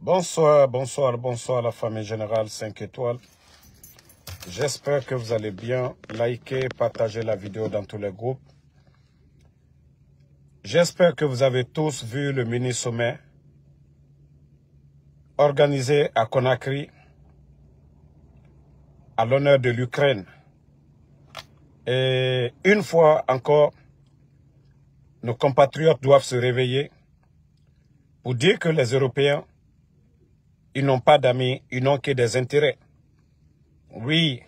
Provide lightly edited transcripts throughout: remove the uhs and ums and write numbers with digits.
Bonsoir, bonsoir, bonsoir la famille générale 5 étoiles. J'espère que vous allez bien. Likez, partagez la vidéo dans tous les groupes. J'espère que vous avez tous vu le mini-sommet organisé à Conakry à l'honneur de l'Ukraine. Et une fois encore, nos compatriotes doivent se réveiller pour dire que les Européens, ils n'ont pas d'amis, ils n'ont que des intérêts. Oui,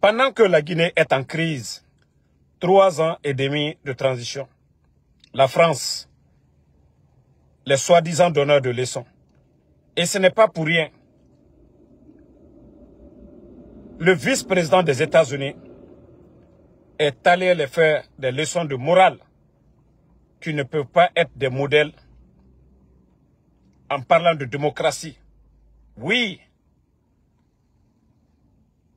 pendant que la Guinée est en crise, 3 ans et demi de transition, la France, les soi-disant donneurs de leçons. Et ce n'est pas pour rien. Le vice-président des États-Unis est allé les faire des leçons de morale qui ne peuvent pas être des modèles en parlant de démocratie. Oui.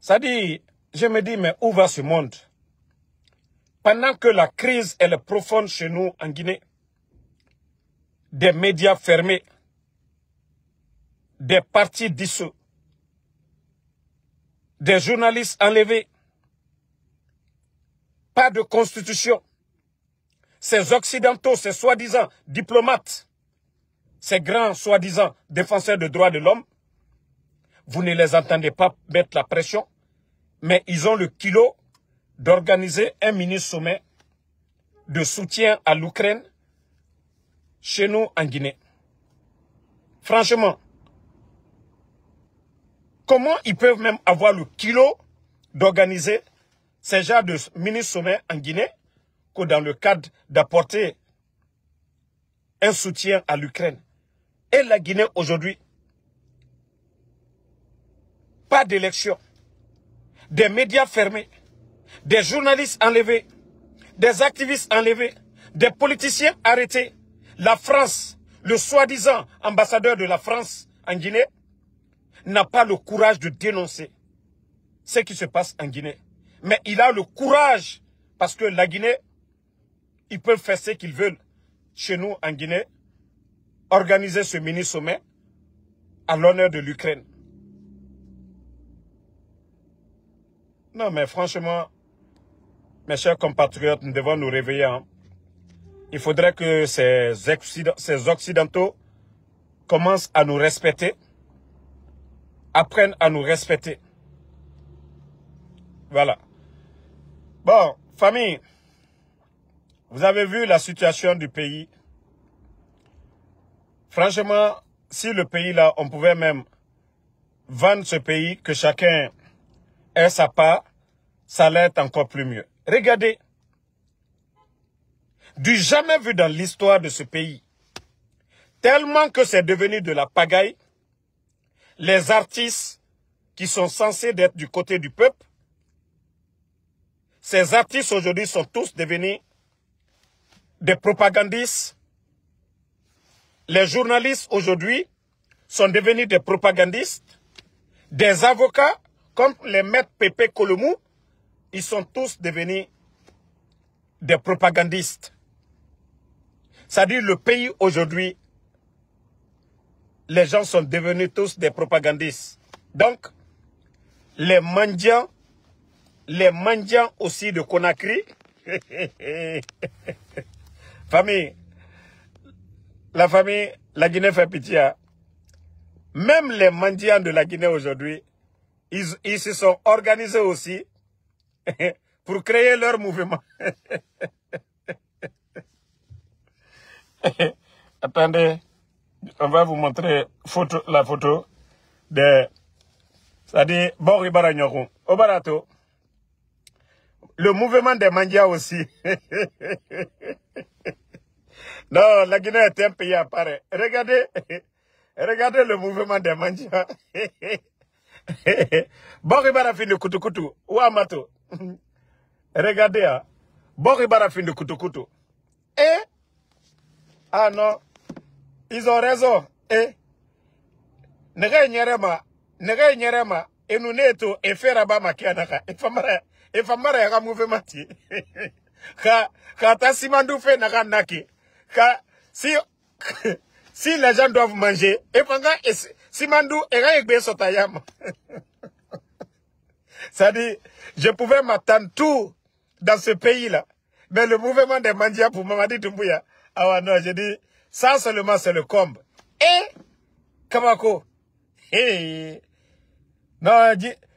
Ça dit, je me dis, mais où va ce monde? Pendant que la crise elle est profonde chez nous en Guinée, des médias fermés, des partis dissous, des journalistes enlevés, pas de constitution. Ces occidentaux, ces soi-disant diplomates, ces grands soi-disant défenseurs des droits de l'homme, vous ne les entendez pas mettre la pression, mais ils ont le culot d'organiser un mini-sommet de soutien à l'Ukraine chez nous en Guinée. Franchement, comment ils peuvent même avoir le culot d'organiser ces genres de mini-sommets en Guinée que dans le cadre d'apporter un soutien à l'Ukraine? Et la Guinée aujourd'hui, pas d'élection, des médias fermés, des journalistes enlevés, des activistes enlevés, des politiciens arrêtés. La France, le soi-disant ambassadeur de la France en Guinée, n'a pas le courage de dénoncer ce qui se passe en Guinée. Mais il a le courage, parce que la Guinée, ils peuvent faire ce qu'ils veulent chez nous en Guinée, organiser ce mini-sommet à l'honneur de l'Ukraine. Non, mais franchement, mes chers compatriotes, nous devons nous réveiller. Hein. Il faudrait que ces Occidentaux commencent à nous respecter, apprennent à nous respecter. Voilà. Bon, famille, vous avez vu la situation du pays. Franchement, si le pays là, on pouvait même vendre ce pays, que chacun ait sa part, ça allait être encore plus mieux. Regardez, du jamais vu dans l'histoire de ce pays, tellement que c'est devenu de la pagaille, les artistes qui sont censés être du côté du peuple, ces artistes aujourd'hui sont tous devenus des propagandistes. Les journalistes aujourd'hui sont devenus des propagandistes. Des avocats, comme les maîtres Pépé Colomou, ils sont tous devenus des propagandistes. C'est-à-dire le pays aujourd'hui, les gens sont devenus tous des propagandistes. Donc, les mendiants aussi de Conakry, famille, la Guinée fait pitié. Hein? Même les mendiants de la Guinée aujourd'hui, ils se sont organisés aussi pour créer leur mouvement. Attendez, on va vous montrer la photo de... C'est-à-dire, Boribara Nyoron, Obarato. Le mouvement des mendiants aussi. Non, la Guinée est un pays à part. Regardez le mouvement des mendiants. Boribara fin de Kutukutu, ou Amato. Regardez, hein. Boribara fin de Kutukutu. Et, ah non, ils ont raison. Et, Nega Nyerema, et nous neto, et Feraba Makianaka, et Famara Yara mouvement. Ka ta simandou fe naka naki. Ka, si si les gens doivent manger, et pendant si Mandou et Raïkbe Sotayam. C'est-à-dire, je pouvais m'attendre tout dans ce pays-là. Mais le mouvement des Mandia pour Mamadi Doumbouya, ah non, j'ai dit, ça seulement c'est le comble. Et, Kamako, non,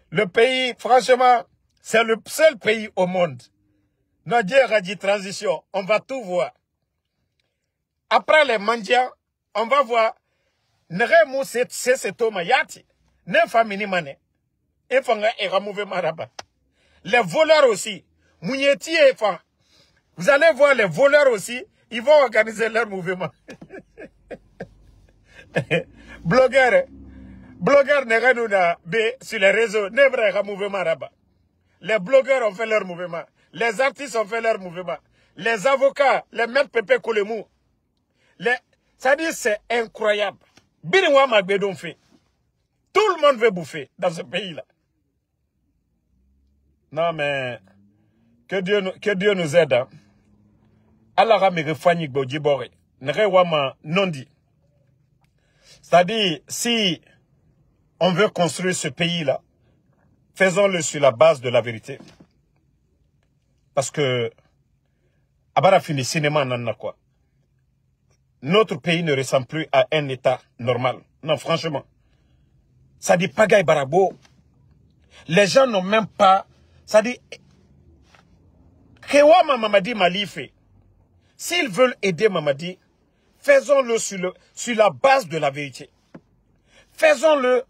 le pays, franchement, c'est le seul pays au monde. Non, Dieu a dit transition, on va tout voir. Après les Mandia, on va voir, Neremu c'est Thomas Yati, Nefamini Mane, et Fanga et mouvement Maraba. Les voleurs aussi, Mounieti et Fan. Vous allez voir les voleurs aussi, ils vont organiser leur mouvement. Blogueurs Neganuna B sur les réseaux, Nebra mouvement Rabat. Les blogueurs ont fait leur mouvement. Les artistes ont fait leur mouvement. Les avocats, les maîtres Pépé Koulemou. Ça dit c'est incroyable. Biniwa Magbedon fait. Tout le monde veut bouffer dans ce pays-là. Non mais, que Dieu nous aide. Hein. Allah ramène Fanny Gbojibore. Nerewama Nondi. C'est-à-dire, si on veut construire ce pays-là, faisons-le sur la base de la vérité. Parce que, Abara fini cinéma n'en quoi. Notre pays ne ressemble plus à un état normal. Non, franchement. Ça dit pagaille barabo. Les gens n'ont même pas, ça dit, Kewama Mamadi Malife. S'ils veulent aider Mamadi, faisons-le sur la base de la vérité. Faisons-le,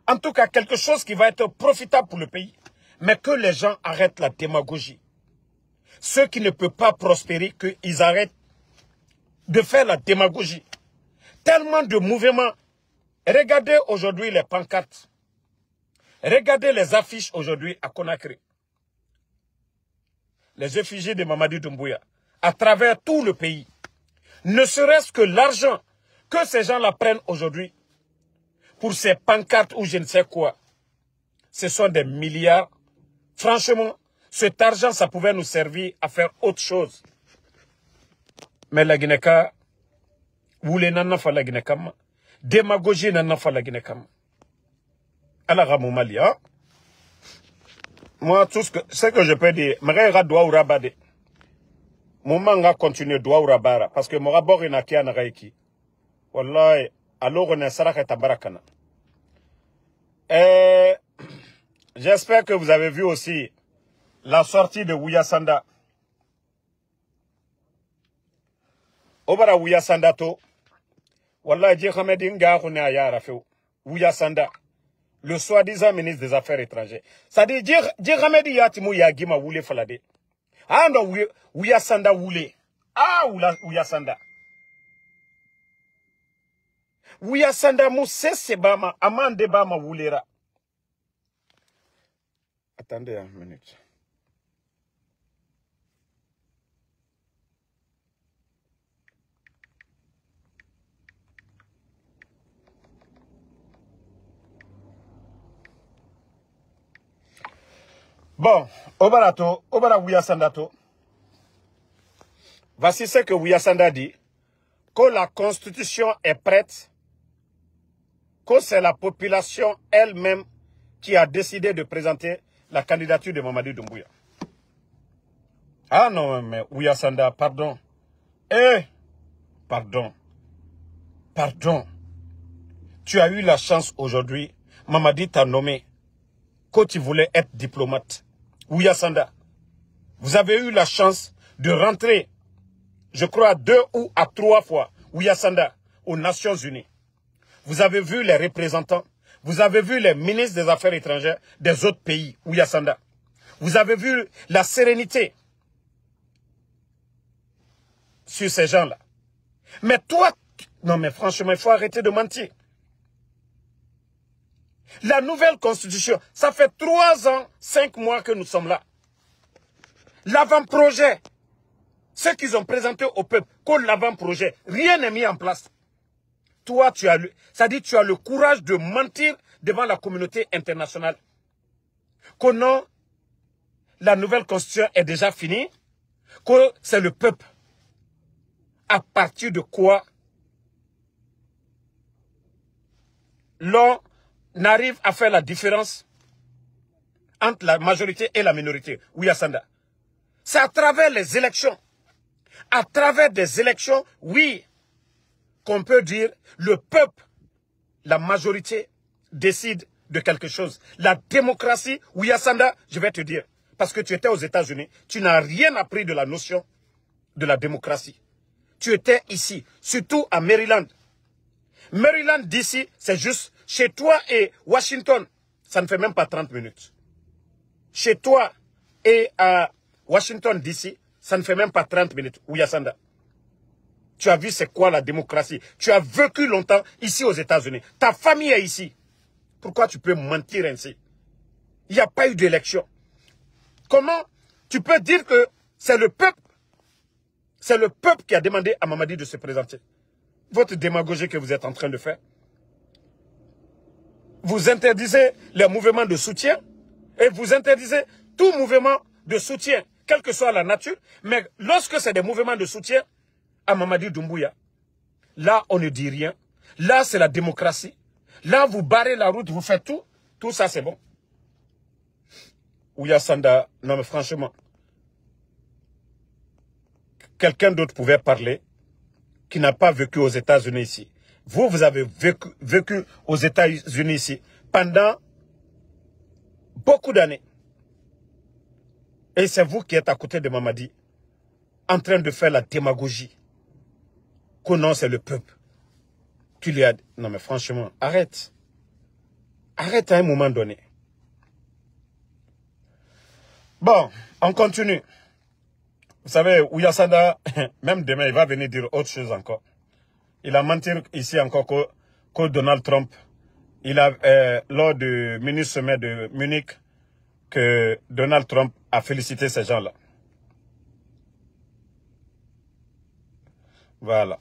en tout cas, quelque chose qui va être profitable pour le pays. Mais que les gens arrêtent la démagogie. Ceux qui ne peuvent pas prospérer, qu'ils arrêtent de faire la démagogie. Tellement de mouvements. Regardez aujourd'hui les pancartes. Regardez les affiches aujourd'hui à Conakry. Les effigies de Mamadi Doumbouya. À travers tout le pays. Ne serait-ce que l'argent que ces gens-là prennent aujourd'hui pour ces pancartes ou je ne sais quoi. Ce sont des milliards. Franchement, cet argent, ça pouvait nous servir à faire autre chose. Mais la Guinée-Ka, voulez n'en fa la Guinée-Ka, démagogie n'en fa la Guinée-Ka. Alors, à mon Mali, hein? Moi, tout ce que je peux dire, je dois rabade. Mon manga continue doit rabara parce que mon rapport est nakia na raiki. Wallahi, alors on est saraka tabarakana. J'espère que vous avez vu aussi la sortie de Ouya Sanda. Obara Ouya Sanda to. Wallahi, Dje Hamedi nga kone ayara feu. Ouya Sanda. Le soi-disant ministre des Affaires étrangères. Ça dit, Dje Hamedi yatimu yagima wule falade. Ah non, Ouya Sanda wule. Ah, Ouya Sanda. Ouya Sanda mousse sebama, amande bama wulera. Attendez une minute. Bon, Obara Ouya Sanda to. Voici ce que Ouya Sanda dit. Que la constitution est prête. Que c'est la population elle-même qui a décidé de présenter la candidature de Mamadi Doumbouya. Ah non, mais Ouya Sanda, pardon. Pardon. Tu as eu la chance aujourd'hui, Mamadi t'a nommé, que tu voulais être diplomate. Ouya Sanda, vous avez eu la chance de rentrer, je crois 2 ou 3 fois, Ouya Sanda, aux Nations Unies. Vous avez vu les représentants, vous avez vu les ministres des Affaires étrangères des autres pays, Ouya Sanda. Vous avez vu la sérénité sur ces gens-là. Mais toi, non mais franchement, il faut arrêter de mentir. La nouvelle constitution, ça fait 3 ans, 5 mois que nous sommes là. L'avant-projet, ce qu'ils ont présenté au peuple, comme l'avant-projet, rien n'est mis en place. Toi, tu as le courage de mentir devant la communauté internationale. Que non, la nouvelle constitution est déjà finie, que c'est le peuple. À partir de quoi l'on arrive à faire la différence entre la majorité et la minorité. Oui, Sanda. C'est à travers les élections. À travers des élections, oui, qu'on peut dire le peuple, la majorité, décide de quelque chose. La démocratie, oui, Sanda, je vais te dire. Parce que tu étais aux États-Unis, tu n'as rien appris de la notion de la démocratie. Tu étais ici, surtout à Maryland. Maryland d'ici, c'est juste chez toi et Washington. Ça ne fait même pas 30 minutes. Chez toi et à Washington d'ici, ça ne fait même pas 30 minutes. Ouyasanda. Tu as vu c'est quoi la démocratie. Tu as vécu longtemps ici aux États-Unis. Ta famille est ici. Pourquoi tu peux mentir ainsi? Il n'y a pas eu d'élection. Comment tu peux dire que c'est le peuple qui a demandé à Mamadi de se présenter? Votre démagogie que vous êtes en train de faire. Vous interdisez les mouvements de soutien et vous interdisez tout mouvement de soutien, quelle que soit la nature. Mais lorsque c'est des mouvements de soutien à Mamadi Doumbouya, là, on ne dit rien. Là, c'est la démocratie. Là, vous barrez la route, vous faites tout. Tout ça, c'est bon. Ouya Sanda, non mais franchement, quelqu'un d'autre pouvait parler qui n'a pas vécu aux États-Unis ici. Vous avez vécu aux États-Unis ici pendant beaucoup d'années. Et c'est vous qui êtes à côté de Mamadi, en train de faire la démagogie. Que non, c'est le peuple. Tu lui as dit, non mais franchement, arrête. Arrête à un moment donné. Bon, on continue. Vous savez, Ouyasanda, même demain, il va venir dire autre chose encore. Il a menti ici encore que Donald Trump, il a, lors du mini-sommet de Munich, que Donald Trump a félicité ces gens-là. Voilà.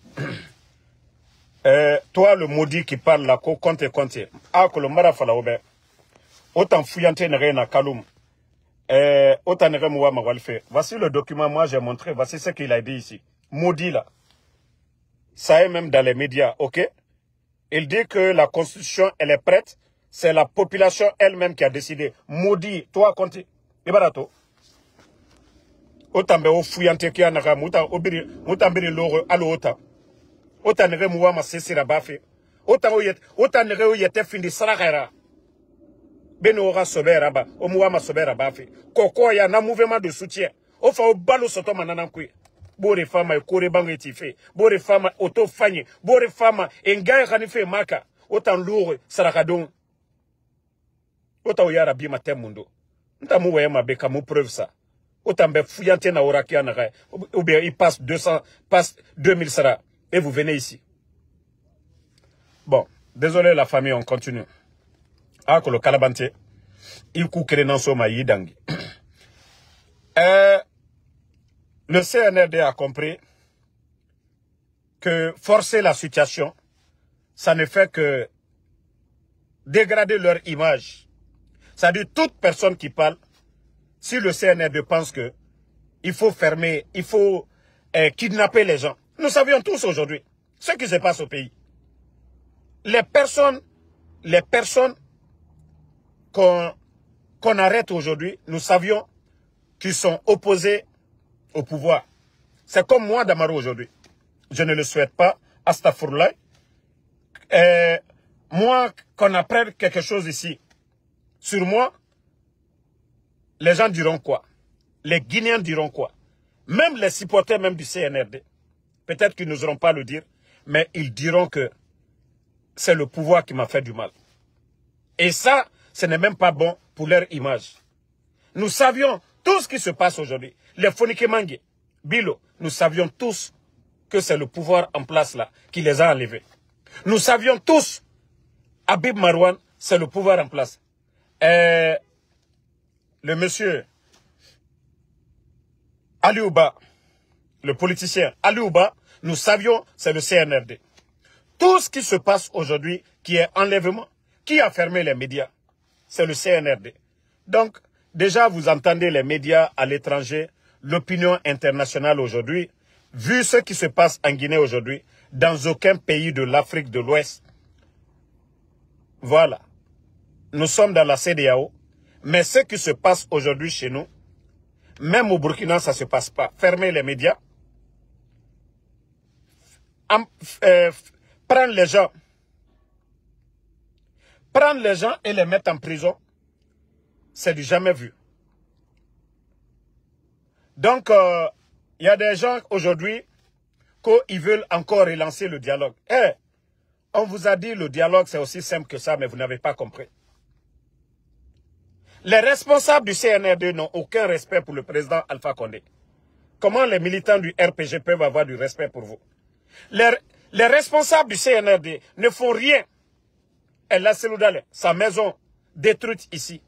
Toi, le maudit qui parle là, compte. Ah, que le marafala oube. Autant fouillante n'est na kaloum. Autant n'est moua mawalfe. Voici le document, moi j'ai montré. Voici ce qu'il a dit ici. Maudit là. Ça est même dans les médias, ok? Il dit que la constitution, elle est prête. C'est la population elle-même qui a décidé. Maudit, toi, compte. Ibarato. Autant be fouillante qui a naga, mouta biri loro, alo ota. Autant n'est moua ma sesira bafe. Autant n'est yete fin de sarakera. Beno ora sobera ba, o moua ma sobera bafe. Koko ya na mouvement de soutien. Ofa o balo soto mananankui. Bore fama kore bango etife. Bore fama auto fanye. Bore fama engaye khanife maka. Autant lourd sarakadon. Autant oyara bi matem mundo. Nta mouwe ma beka mou preuve ça. Autant be fouillante na orakia na ou bien il passe 2000 sara. Et vous venez ici. Bon, désolé la famille, on continue. Ah, que le calabante, il coukere dans son maï dangi. Le CNRD a compris que forcer la situation, ça ne fait que dégrader leur image. C'est-à-dire toute personne qui parle, si le CNRD pense que il faut fermer, il faut kidnapper les gens. Nous savions tous aujourd'hui ce qui se passe au pays. Les personnes qu'on arrête aujourd'hui, nous savions qu'ils sont opposés au pouvoir. C'est comme moi Damaro aujourd'hui. Je ne le souhaite pas. Astaghfirullah. Moi, qu'on apprenne quelque chose ici, sur moi, les gens diront quoi? Les Guinéens diront quoi? Même les supporters même du CNRD. Peut-être qu'ils n'oseront pas le dire, mais ils diront que c'est le pouvoir qui m'a fait du mal. Et ça, ce n'est même pas bon pour leur image. Nous savions tout ce qui se passe aujourd'hui. Les Fonike Mangue, Bilo, nous savions tous que c'est le pouvoir en place là qui les a enlevés. Nous savions tous, Habib Marouane, c'est le pouvoir en place. Le monsieur Aliouba, le politicien Aliouba, nous savions c'est le CNRD. Tout ce qui se passe aujourd'hui, qui est enlèvement, qui a fermé les médias, c'est le CNRD. Donc, déjà, vous entendez les médias à l'étranger, l'opinion internationale aujourd'hui, vu ce qui se passe en Guinée aujourd'hui, dans aucun pays de l'Afrique de l'Ouest, Voilà. Nous sommes dans la CEDEAO. Mais ce qui se passe aujourd'hui chez nous, même au Burkina, ça ne se passe pas. Fermer les médias. Prendre les gens et les mettre en prison, c'est du jamais vu. Donc, il y a des gens aujourd'hui qui veulent encore relancer le dialogue. On vous a dit le dialogue, c'est aussi simple que ça, mais vous n'avez pas compris. Les responsables du CNRD n'ont aucun respect pour le président Alpha Condé. Comment les militants du RPG peuvent avoir du respect pour vous? Les responsables du CNRD ne font rien. Elle a sa maison détruite ici.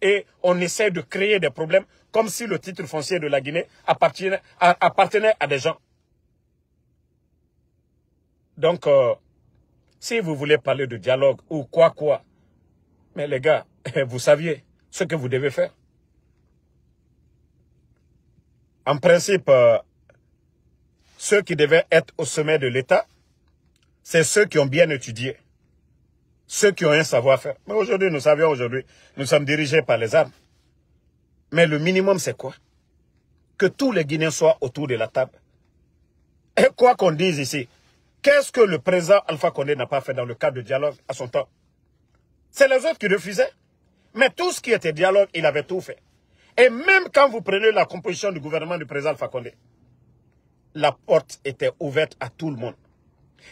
Et on essaie de créer des problèmes comme si le titre foncier de la Guinée appartenait à des gens. Donc, si vous voulez parler de dialogue ou quoi, mais les gars, vous saviez ce que vous devez faire. En principe, ceux qui devaient être au sommet de l'État, c'est ceux qui ont bien étudié. Ceux qui ont un savoir-faire. Mais aujourd'hui, nous sommes dirigés par les armes. Mais le minimum, c'est quoi? Que tous les Guinéens soient autour de la table. Et quoi qu'on dise ici, qu'est-ce que le président Alpha Condé n'a pas fait dans le cadre de dialogue à son temps? C'est les autres qui refusaient. Mais tout ce qui était dialogue, il avait tout fait. Et même quand vous prenez la composition du gouvernement du président Alpha Condé, la porte était ouverte à tout le monde.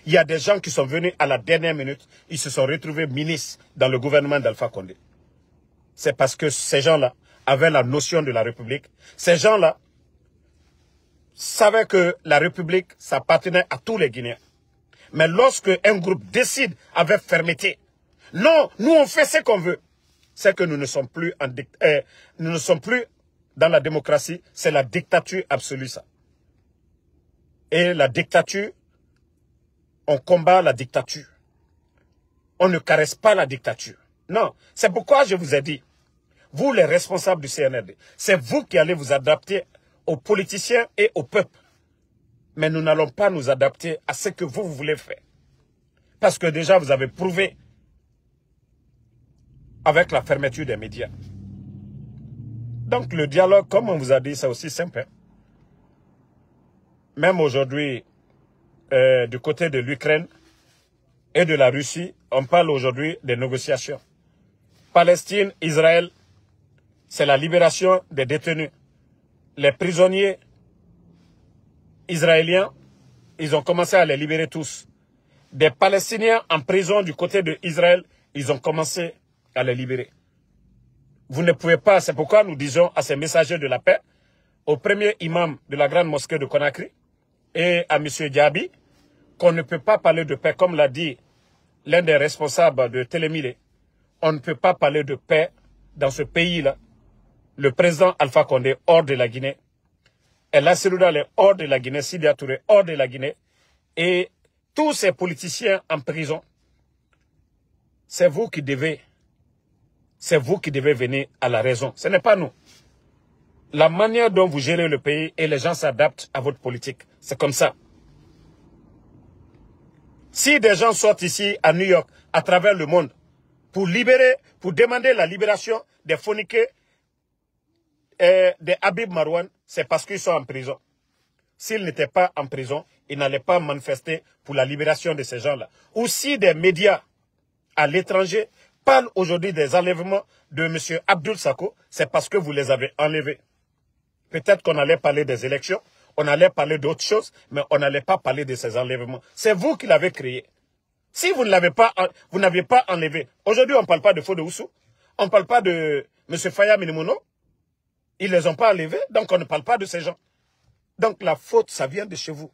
Il y a des gens qui sont venus à la dernière minute, ils se sont retrouvés ministres dans le gouvernement d'Alpha Condé. C'est parce que ces gens-là avaient la notion de la République. Ces gens-là savaient que la République, ça appartenait à tous les Guinéens. Mais lorsque un groupe décide avec fermeté, non, nous on fait ce qu'on veut, c'est que nous ne sommes plus dans la démocratie, c'est la dictature absolue ça. Et la dictature, on combat la dictature. On ne caresse pas la dictature. Non, c'est pourquoi je vous ai dit, vous les responsables du CNRD, c'est vous qui allez vous adapter aux politiciens et au peuple. Mais nous n'allons pas nous adapter à ce que vous voulez faire. Parce que déjà, vous avez prouvé avec la fermeture des médias. Donc le dialogue, comme on vous a dit, c'est aussi simple. Même aujourd'hui, du côté de l'Ukraine et de la Russie, on parle aujourd'hui des négociations. Palestine, Israël, c'est la libération des détenus. Les prisonniers israéliens, ils ont commencé à les libérer tous. Des Palestiniens en prison du côté d'Israël, ils ont commencé à les libérer. Vous ne pouvez pas, c'est pourquoi nous disons à ces messagers de la paix, au premier imam de la grande mosquée de Conakry et à M. Diaby, qu'on ne peut pas parler de paix, comme l'a dit l'un des responsables de Télémilé. On ne peut pas parler de paix dans ce pays-là. Le président Alpha Condé hors de la Guinée, El Selouda est hors de la Guinée, Sidia Touré hors de la Guinée, et tous ces politiciens en prison. C'est vous qui devez venir à la raison. Ce n'est pas nous. La manière dont vous gérez le pays et les gens s'adaptent à votre politique, c'est comme ça. Si des gens sortent ici à New York, à travers le monde, pour demander la libération des phoniqués et des Habib Marouane, c'est parce qu'ils sont en prison. S'ils n'étaient pas en prison, ils n'allaient pas manifester pour la libération de ces gens-là. Ou si des médias à l'étranger parlent aujourd'hui des enlèvements de M. Abdoul Sako, c'est parce que vous les avez enlevés. Peut-être qu'on allait parler des élections, on allait parler d'autres choses, mais on n'allait pas parler de ces enlèvements. C'est vous qui l'avez créé. Si vous ne l'avez pas, vous n'aviez pas enlevé. Aujourd'hui, on ne parle pas de Fodé Oussou, on ne parle pas de M. Faya Minimono. Ils ne les ont pas enlevés, donc on ne parle pas de ces gens. Donc la faute, ça vient de chez vous.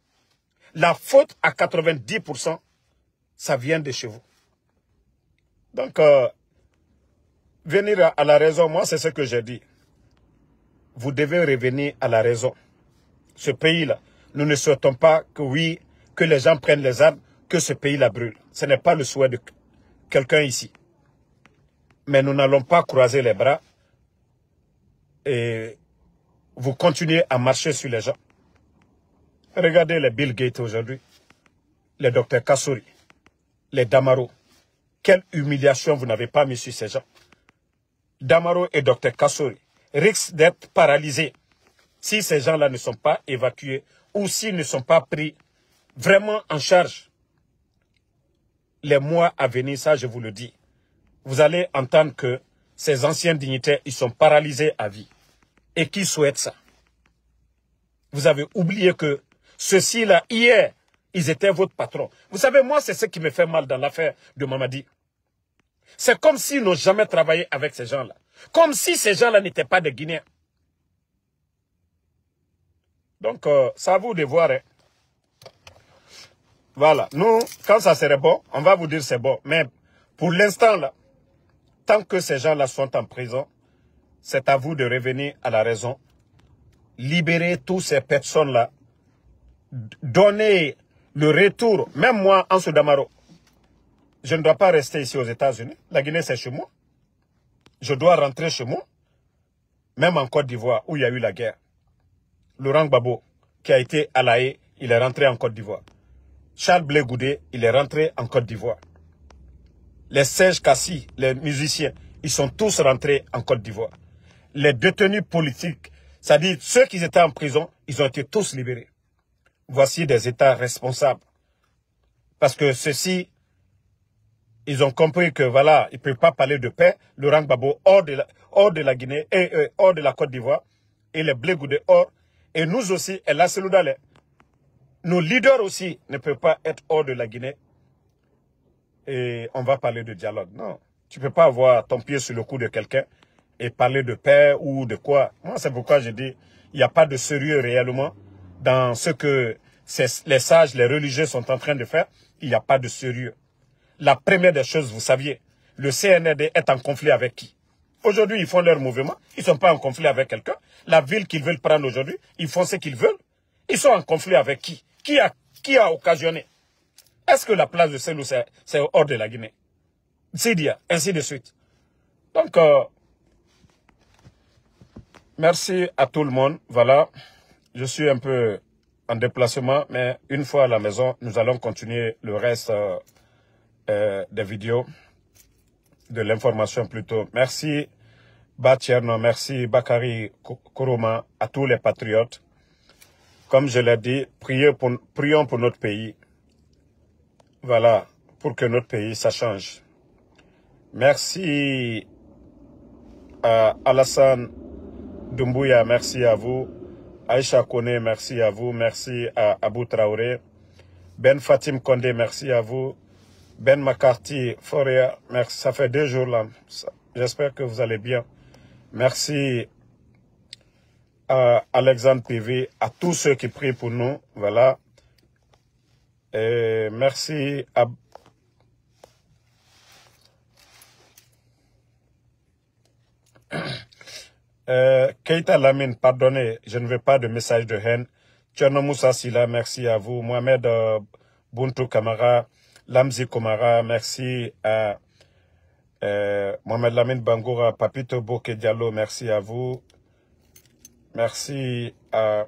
La faute, à 90%, ça vient de chez vous. Donc, venir à la raison, moi, c'est ce que j'ai dit. Vous devez revenir à la raison. Ce pays-là, nous ne souhaitons pas que, oui, que les gens prennent les armes, que ce pays-là brûle. Ce n'est pas le souhait de quelqu'un ici. Mais nous n'allons pas croiser les bras et vous continuez à marcher sur les gens. Regardez les Bill Gates aujourd'hui, les Dr Kassouri, les Damaro. Quelle humiliation vous n'avez pas mis sur ces gens. Damaro et Dr Kassori risquent d'être paralysés si ces gens-là ne sont pas évacués ou s'ils ne sont pas pris vraiment en charge. Les mois à venir, ça je vous le dis, vous allez entendre que ces anciens dignitaires, ils sont paralysés à vie. Et qui souhaite ça? Vous avez oublié que ceux-ci-là, hier, ils étaient votre patron. Vous savez, moi, c'est ce qui me fait mal dans l'affaire de Mamadi. C'est comme s'ils n'ont jamais travaillé avec ces gens-là. Comme si ces gens-là n'étaient pas des Guinéens. Donc, c'est à vous de voir. Hein. Voilà. Nous, quand ça serait bon, on va vous dire c'est bon. Mais pour l'instant, là, tant que ces gens-là sont en prison, c'est à vous de revenir à la raison. Libérer toutes ces personnes-là. Donner le retour. Même moi, Ansou Damaro, je ne dois pas rester ici aux États-Unis. La Guinée, c'est chez moi. Je dois rentrer chez moi. Même en Côte d'Ivoire, où il y a eu la guerre. Laurent Gbagbo, qui a été à La Haye, il est rentré en Côte d'Ivoire. Charles Blé Goudé, il est rentré en Côte d'Ivoire. Les Serge Kassi, les musiciens, ils sont tous rentrés en Côte d'Ivoire. Les détenus politiques, c'est-à-dire ceux qui étaient en prison, ils ont été tous libérés. Voici des États responsables. Parce que ceux-ci, ils ont compris que voilà, ils ne peuvent pas parler de paix. Laurent Gbagbo hors de la Guinée et hors de la Côte d'Ivoire. Et les Blé Goudé hors. Et nous aussi, et là, c'est Loudalé. Nos leaders aussi ne peuvent pas être hors de la Guinée. Et on va parler de dialogue. Non, tu ne peux pas avoir ton pied sur le cou de quelqu'un et parler de paix ou de quoi. Moi, c'est pourquoi je dis, il n'y a pas de sérieux réellement dans ce que les sages, les religieux sont en train de faire. Il n'y a pas de sérieux. La première des choses, vous saviez, le CNRD est en conflit avec qui? Aujourd'hui, ils font leur mouvement. Ils ne sont pas en conflit avec quelqu'un. La ville qu'ils veulent prendre aujourd'hui, ils font ce qu'ils veulent. Ils sont en conflit avec qui? Qui a occasionné? Est-ce que la place de Selou, c'est hors de la Guinée? Sidia, ainsi de suite. Donc, merci à tout le monde. Voilà, je suis un peu en déplacement, mais une fois à la maison, nous allons continuer le reste des vidéos, de l'information plutôt. Merci Batierno, merci Bakari Koroma, à tous les patriotes. Comme je l'ai dit, prions pour notre pays. Voilà, pour que notre pays, ça change. Merci à Alassane Doumbouya, merci à vous. Aïcha Kone, merci à vous. Merci à Abou Traoré. Ben Fatim Kondé, merci à vous. Ben McCarthy, Foria, merci. Ça fait 2 jours là. J'espère que vous allez bien. Merci à Alexandre PV, à tous ceux qui prient pour nous. Voilà. Et merci à Keita Lamine, pardonnez, je ne veux pas de message de haine. Tcherno Moussa Sila, merci à vous. Mohamed Buntu Kamara, Lamzi Komara, merci à Mohamed Lamine Bangoura, Papito Boke Diallo, merci à vous. Merci à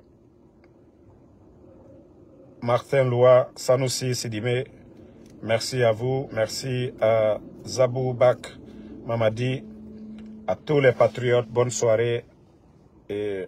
Martin Loua, Sanoussi Sidime, merci à vous. Merci à Zabou Bak Mamadi, à tous les patriotes, bonne soirée et